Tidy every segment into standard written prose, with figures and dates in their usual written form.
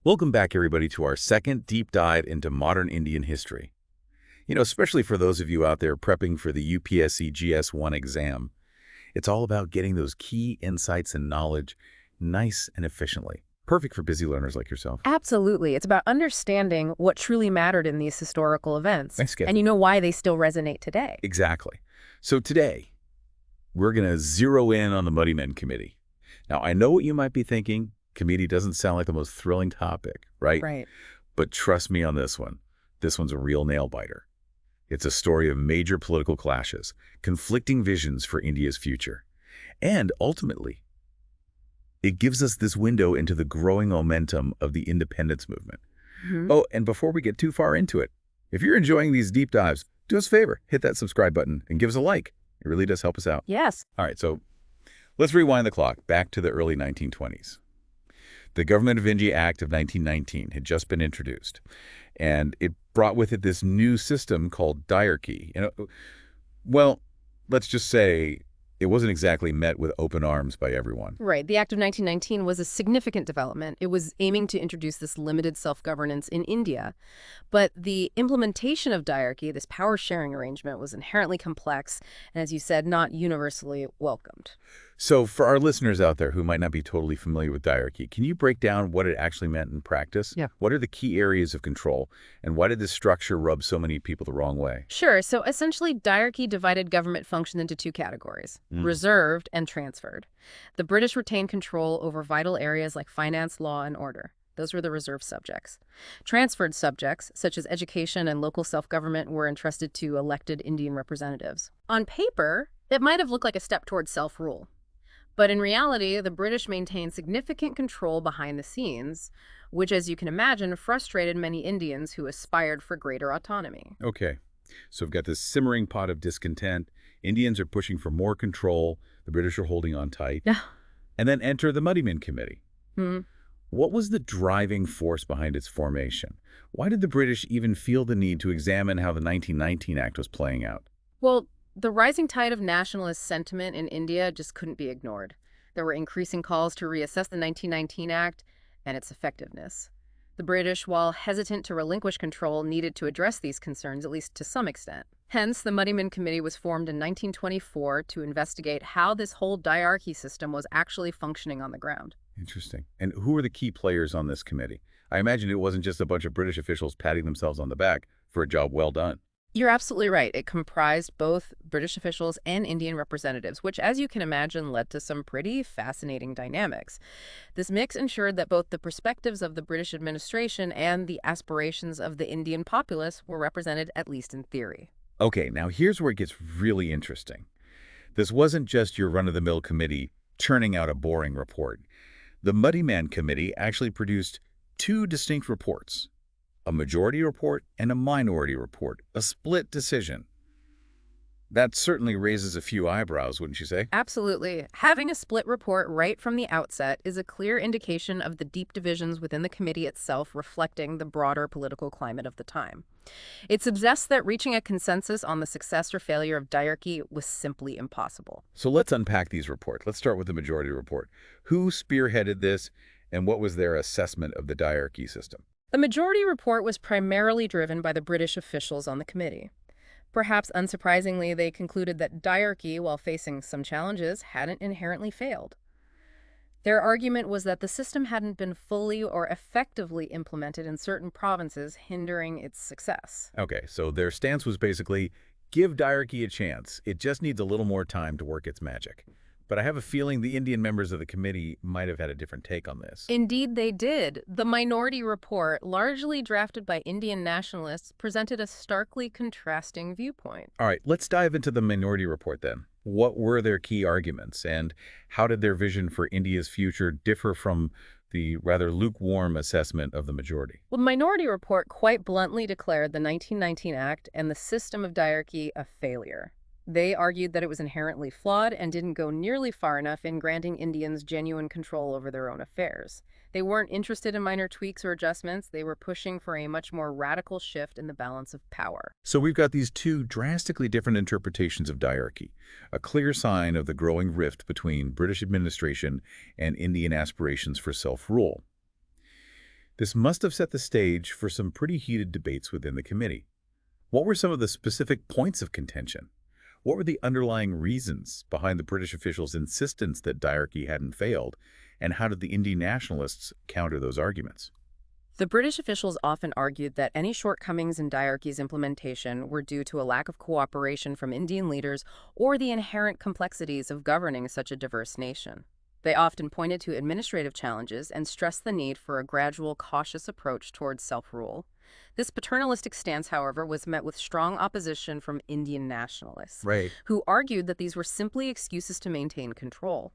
Welcome back, everybody, to our second deep dive into modern Indian history. Especially for those of you out there prepping for the UPSC GS1 exam, it's all about getting those key insights and knowledge nice and efficiently. Perfect for busy learners like yourself. Absolutely. It's about understanding what truly mattered in these historical events, Nice and you know why they still resonate today. Exactly. So today, we're going to zero in on the Muddiman Committee. Now, I know what you might be thinking. Committee doesn't sound like the most thrilling topic, right? Right. But trust me on this one. This one's a real nail-biter. It's a story of major political clashes, conflicting visions for India's future. And ultimately, it gives us this window into the growing momentum of the independence movement. Oh, and before we get too far into it, if you're enjoying these deep dives, do us a favor, hit that subscribe button and give us a like. It really does help us out. Yes. All right, so let's rewind the clock back to the early 1920s. The Government of India Act of 1919 had just been introduced, and it brought with it this new system called Dyarchy. Well, let's just say it wasn't exactly met with open arms by everyone. Right. The Act of 1919 was a significant development. It was aiming to introduce this limited self-governance in India. But the implementation of Dyarchy, this power-sharing arrangement, was inherently complex and, as you said, not universally welcomed. So for our listeners out there who might not be totally familiar with Dyarchy, can you break down what it actually meant in practice? Yeah. What are the key areas of control, and why did this structure rub so many people the wrong way? Sure. So essentially, Dyarchy divided government function into two categories, reserved and transferred. The British retained control over vital areas like finance, law, and order. Those were the reserved subjects. Transferred subjects, such as education and local self-government, were entrusted to elected Indian representatives. On paper, it might have looked like a step towards self-rule. But in reality, the British maintained significant control behind the scenes, which, as you can imagine, frustrated many Indians who aspired for greater autonomy. Okay, so we've got this simmering pot of discontent. Indians are pushing for more control. The British are holding on tight. Yeah. And then enter the Muddiman Committee. Hmm. What was the driving force behind its formation? Why did the British even feel the need to examine how the 1919 Act was playing out? Well, the rising tide of nationalist sentiment in India just couldn't be ignored. There were increasing calls to reassess the 1919 Act and its effectiveness. The British, while hesitant to relinquish control, needed to address these concerns, at least to some extent. Hence, the Muddiman Committee was formed in 1924 to investigate how this whole Dyarchy system was actually functioning on the ground. Interesting. And who were the key players on this committee? I imagine it wasn't just a bunch of British officials patting themselves on the back for a job well done. You're absolutely right. It comprised both British officials and Indian representatives, which, as you can imagine, led to some pretty fascinating dynamics. This mix ensured that both the perspectives of the British administration and the aspirations of the Indian populace were represented, at least in theory. Okay, now here's where it gets really interesting. This wasn't just your run-of-the-mill committee churning out a boring report. The Muddiman Committee actually produced two distinct reports. A majority report and a minority report, a split decision. That certainly raises a few eyebrows, wouldn't you say? Absolutely. Having a split report right from the outset is a clear indication of the deep divisions within the committee itself, reflecting the broader political climate of the time. It suggests that reaching a consensus on the success or failure of Dyarchy was simply impossible. So let's unpack these reports. Let's start with the majority report. Who spearheaded this, and what was their assessment of the Dyarchy system? The majority report was primarily driven by the British officials on the committee. Perhaps unsurprisingly, they concluded that Dyarchy, while facing some challenges, hadn't inherently failed. Their argument was that the system hadn't been fully or effectively implemented in certain provinces, hindering its success. Okay, so their stance was basically, give Dyarchy a chance. It just needs a little more time to work its magic. But I have a feeling the Indian members of the committee might have had a different take on this. Indeed, they did. The minority report, largely drafted by Indian nationalists, presented a starkly contrasting viewpoint. All right, let's dive into the minority report then. What were their key arguments, and how did their vision for India's future differ from the rather lukewarm assessment of the majority? Well, the minority report quite bluntly declared the 1919 Act and the system of Dyarchy a failure. They argued that it was inherently flawed and didn't go nearly far enough in granting Indians genuine control over their own affairs. They weren't interested in minor tweaks or adjustments. They were pushing for a much more radical shift in the balance of power. So we've got these two drastically different interpretations of Dyarchy, a clear sign of the growing rift between British administration and Indian aspirations for self-rule. This must have set the stage for some pretty heated debates within the committee. What were some of the specific points of contention? What were the underlying reasons behind the British officials' insistence that Dyarchy hadn't failed, and how did the Indian nationalists counter those arguments? The British officials often argued that any shortcomings in Dyarchy's implementation were due to a lack of cooperation from Indian leaders or the inherent complexities of governing such a diverse nation. They often pointed to administrative challenges and stressed the need for a gradual, cautious approach towards self-rule. This paternalistic stance, however, was met with strong opposition from Indian nationalists, Right. who argued that these were simply excuses to maintain control.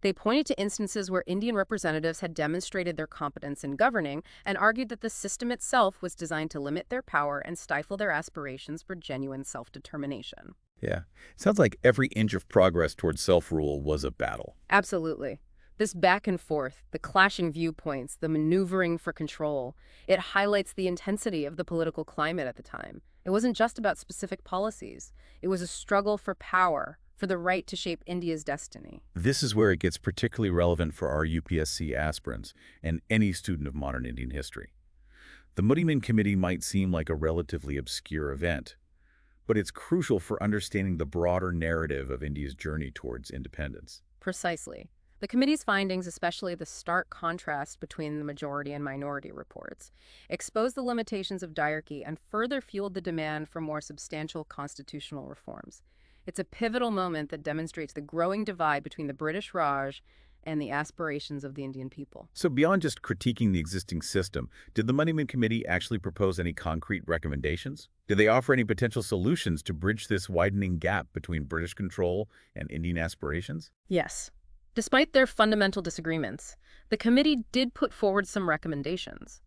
They pointed to instances where Indian representatives had demonstrated their competence in governing and argued that the system itself was designed to limit their power and stifle their aspirations for genuine self-determination. Yeah. It sounds like every inch of progress towards self-rule was a battle. Absolutely. This back and forth, the clashing viewpoints, the maneuvering for control, it highlights the intensity of the political climate at the time. It wasn't just about specific policies. It was a struggle for power, for the right to shape India's destiny. This is where it gets particularly relevant for our UPSC aspirants and any student of modern Indian history. The Muddiman Committee might seem like a relatively obscure event, but it's crucial for understanding the broader narrative of India's journey towards independence. Precisely. The committee's findings, especially the stark contrast between the majority and minority reports, exposed the limitations of Dyarchy and further fueled the demand for more substantial constitutional reforms. It's a pivotal moment that demonstrates the growing divide between the British Raj and the aspirations of the Indian people. So beyond just critiquing the existing system, did the Muddiman Committee actually propose any concrete recommendations? Did they offer any potential solutions to bridge this widening gap between British control and Indian aspirations? Yes. Despite their fundamental disagreements, the committee did put forward some recommendations.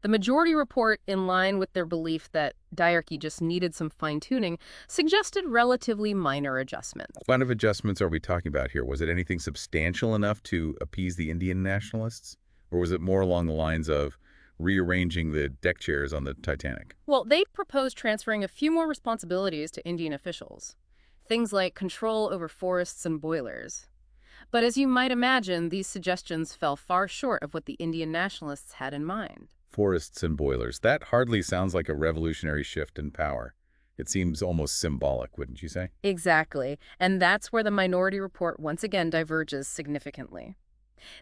The majority report, in line with their belief that Dyarchy just needed some fine-tuning, suggested relatively minor adjustments. What kind of adjustments are we talking about here? Was it anything substantial enough to appease the Indian nationalists? Or was it more along the lines of rearranging the deck chairs on the Titanic? Well, they proposed transferring a few more responsibilities to Indian officials. Things like control over forests and boilers. But as you might imagine, these suggestions fell far short of what the Indian nationalists had in mind. Forests and boilers. That hardly sounds like a revolutionary shift in power. It seems almost symbolic, wouldn't you say? Exactly. And that's where the minority report once again diverges significantly.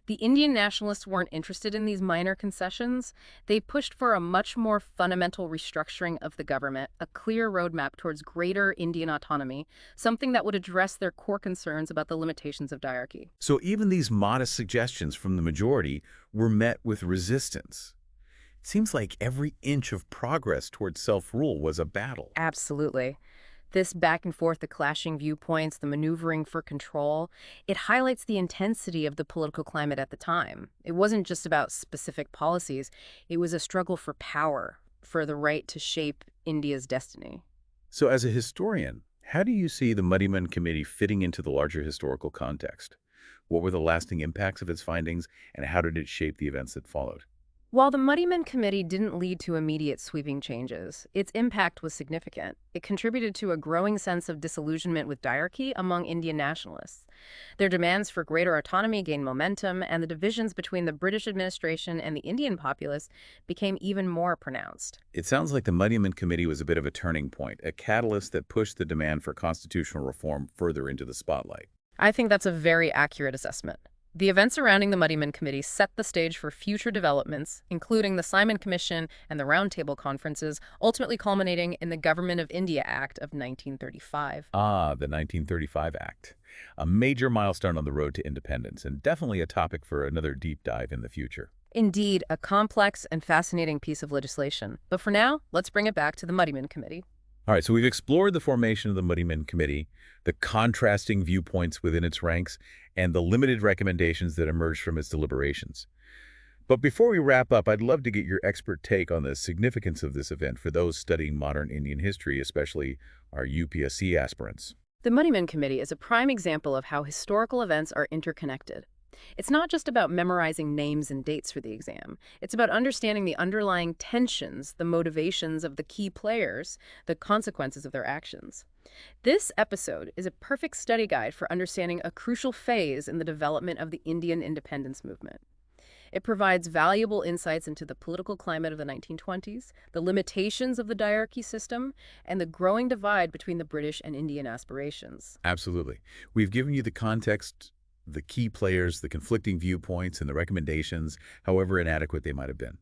The Indian nationalists weren't interested in these minor concessions. They pushed for a much more fundamental restructuring of the government, a clear roadmap towards greater Indian autonomy, something that would address their core concerns about the limitations of Dyarchy. So even these modest suggestions from the majority were met with resistance. It seems like every inch of progress towards self-rule was a battle. Absolutely. This back and forth, the clashing viewpoints, the maneuvering for control, it highlights the intensity of the political climate at the time. It wasn't just about specific policies. It was a struggle for power, for the right to shape India's destiny. So as a historian, how do you see the Muddiman Committee fitting into the larger historical context? What were the lasting impacts of its findings, and how did it shape the events that followed? While the Muddiman Committee didn't lead to immediate sweeping changes, its impact was significant. It contributed to a growing sense of disillusionment with Dyarchy among Indian nationalists. Their demands for greater autonomy gained momentum, and the divisions between the British administration and the Indian populace became even more pronounced. It sounds like the Muddiman Committee was a bit of a turning point, a catalyst that pushed the demand for constitutional reform further into the spotlight. I think that's a very accurate assessment. The events surrounding the Muddiman Committee set the stage for future developments, including the Simon Commission and the Roundtable Conferences, ultimately culminating in the Government of India Act of 1935. Ah, the 1935 Act. A major milestone on the road to independence, and definitely a topic for another deep dive in the future. Indeed, a complex and fascinating piece of legislation. But for now, let's bring it back to the Muddiman Committee. All right, so we've explored the formation of the Muddiman Committee, the contrasting viewpoints within its ranks, and the limited recommendations that emerged from its deliberations. But before we wrap up, I'd love to get your expert take on the significance of this event for those studying modern Indian history, especially our UPSC aspirants. The Muddiman Committee is a prime example of how historical events are interconnected. It's not just about memorizing names and dates for the exam. It's about understanding the underlying tensions, the motivations of the key players, the consequences of their actions. This episode is a perfect study guide for understanding a crucial phase in the development of the Indian independence movement. It provides valuable insights into the political climate of the 1920s, the limitations of the Dyarchy system, and the growing divide between the British and Indian aspirations. Absolutely. We've given you the context, the key players, the conflicting viewpoints, and the recommendations, however inadequate they might have been.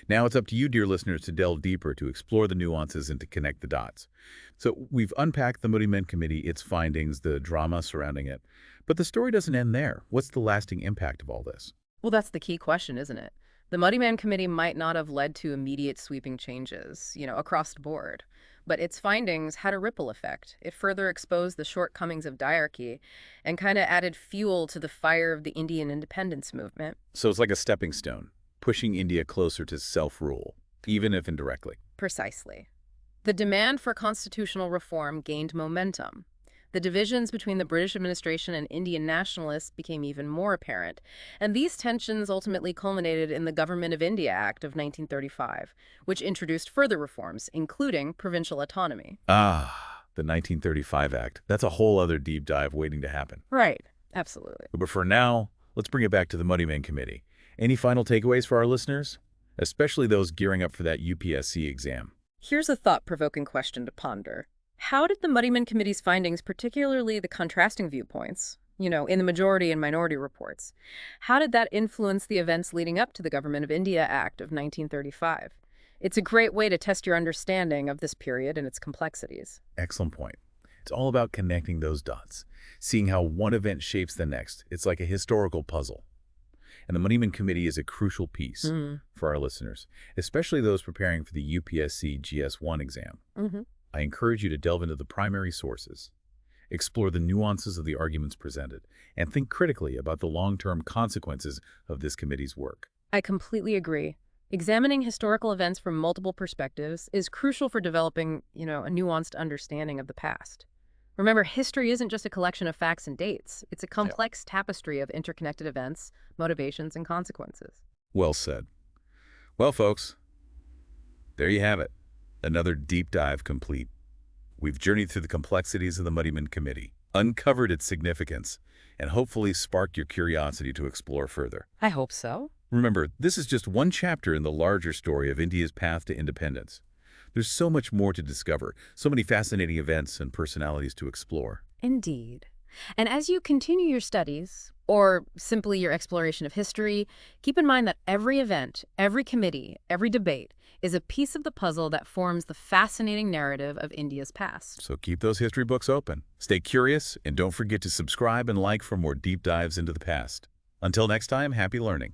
Now it's up to you, dear listeners, to delve deeper, to explore the nuances, and to connect the dots. So we've unpacked the Muddiman Committee, its findings, the drama surrounding it. But the story doesn't end there. What's the lasting impact of all this? Well, that's the key question, isn't it? The Muddiman Committee might not have led to immediate sweeping changes, across the board. But its findings had a ripple effect. It further exposed the shortcomings of Dyarchy and kind of added fuel to the fire of the Indian independence movement. So it's like a stepping stone, pushing India closer to self-rule, even if indirectly. Precisely. The demand for constitutional reform gained momentum. The divisions between the British administration and Indian nationalists became even more apparent, and these tensions ultimately culminated in the Government of India Act of 1935, which introduced further reforms, including provincial autonomy. Ah, the 1935 Act. That's a whole other deep dive waiting to happen. Right, absolutely. But for now, let's bring it back to the Muddiman Committee. Any final takeaways for our listeners? Especially those gearing up for that UPSC exam. Here's a thought-provoking question to ponder. How did the Muddiman Committee's findings, particularly the contrasting viewpoints, in the majority and minority reports, how did that influence the events leading up to the Government of India Act of 1935? It's a great way to test your understanding of this period and its complexities. Excellent point. It's all about connecting those dots, seeing how one event shapes the next. It's like a historical puzzle. And the Muddiman Committee is a crucial piece for our listeners, especially those preparing for the UPSC GS1 exam. I encourage you to delve into the primary sources, explore the nuances of the arguments presented, and think critically about the long-term consequences of this committee's work. I completely agree. Examining historical events from multiple perspectives is crucial for developing, a nuanced understanding of the past. Remember, history isn't just a collection of facts and dates. It's a complex tapestry of interconnected events, motivations, and consequences. Well said. Well, folks, there you have it. Another deep dive complete. We've journeyed through the complexities of the Muddiman Committee, uncovered its significance, and hopefully sparked your curiosity to explore further. I hope so. Remember, this is just one chapter in the larger story of India's path to independence. There's so much more to discover, so many fascinating events and personalities to explore. Indeed. And as you continue your studies, or simply your exploration of history, keep in mind that every event, every committee, every debate is a piece of the puzzle that forms the fascinating narrative of India's past. So keep those history books open. Stay curious, and don't forget to subscribe and like for more deep dives into the past. Until next time, happy learning.